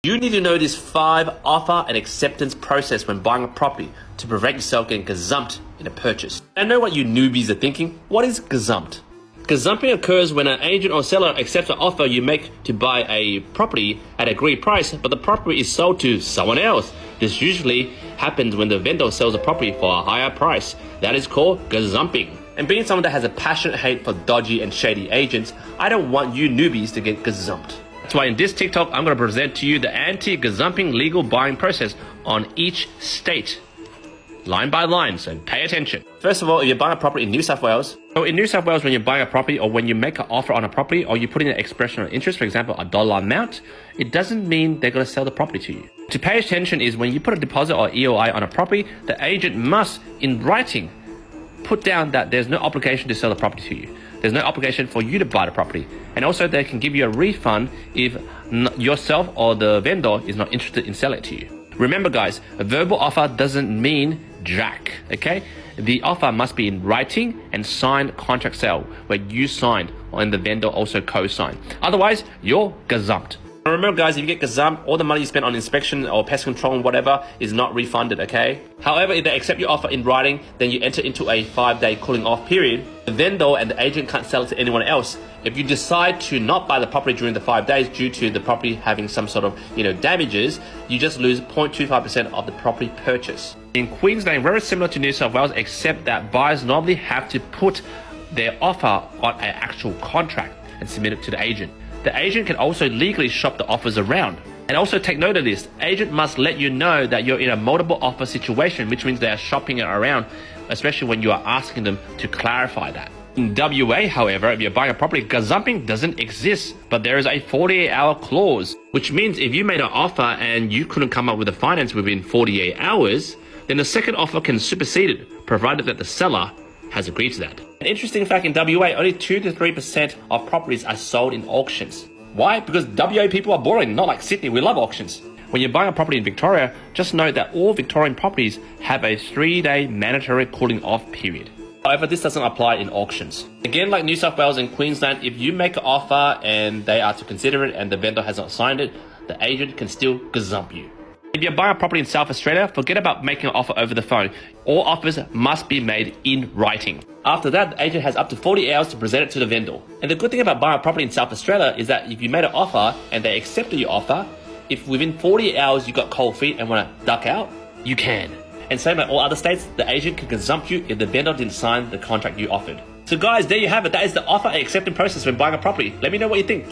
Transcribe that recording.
You need to know this 5 offer and acceptance process when buying a property to prevent yourself getting gazumped in a purchase. I know what you newbies are thinking. What is gazumped? Gazumping occurs when an agent or seller accepts an offer you make to buy a property at an agreed price, but the property is sold to someone else. This usually happens when the vendor sells a property for a higher price. That is called gazumping. And being someone that has a passionate hate for dodgy and shady agents, I don't want you newbies to get gazumped. That's why in this TikTok, I'm going to present to you the anti-gazumping legal buying process on each state, line by line, so pay attention. First of all, if you're buying a property in New South Wales, when you're buying a property or when you make an offer on a property or you put in an expression of interest, for example, a dollar amount, it doesn't mean they're going to sell the property to you. To pay attention is when you put a deposit or EOI on a property, the agent must, in writing, put down that there's no obligation to sell the property to you. There's no obligation for you to buy the property. And also they can give you a refund if yourself or the vendor is not interested in selling it to you. Remember guys, a verbal offer doesn't mean jack, okay? The offer must be in writing and signed contract sale where you signed and the vendor also co-signed. Otherwise, you're gazumped. Remember guys, if you get gazumped, all the money you spent on inspection or pest control and whatever is not refunded, okay? However, if they accept your offer in writing, then you enter into a 5-day cooling off period. The vendor and the agent can't sell it to anyone else. If you decide to not buy the property during the 5 days due to the property having some sort of, damages, you just lose 0.25% of the property purchase. In Queensland, very similar to New South Wales, except that buyers normally have to put their offer on an actual contract and submit it to the agent. The agent can also legally shop the offers around. And also take note of this, agent must let you know that you're in a multiple offer situation, which means they are shopping it around, especially when you are asking them to clarify that. In WA, however, if you're buying a property, gazumping doesn't exist, but there is a 48-hour clause, which means if you made an offer and you couldn't come up with the finance within 48 hours, then the second offer can supersede it, provided that the seller has agreed to that. An interesting fact in WA, only 2 to 3% of properties are sold in auctions. Why? Because WA people are boring, not like Sydney, we love auctions. When you're buying a property in Victoria, just note that all Victorian properties have a 3-day mandatory cooling off period. However, this doesn't apply in auctions. Again, like New South Wales and Queensland, if you make an offer and they are to consider it and the vendor has not signed it, the agent can still gazump you. If you're buying a property in South Australia, forget about making an offer over the phone. All offers must be made in writing. After that, the agent has up to 40 hours to present it to the vendor. And the good thing about buying a property in South Australia is that if you made an offer and they accepted your offer, if within 48 hours you got cold feet and want to duck out, you can. And same like all other states, the agent can gazump you if the vendor didn't sign the contract you offered. So guys, there you have it. That is the offer and acceptance process when buying a property. Let me know what you think.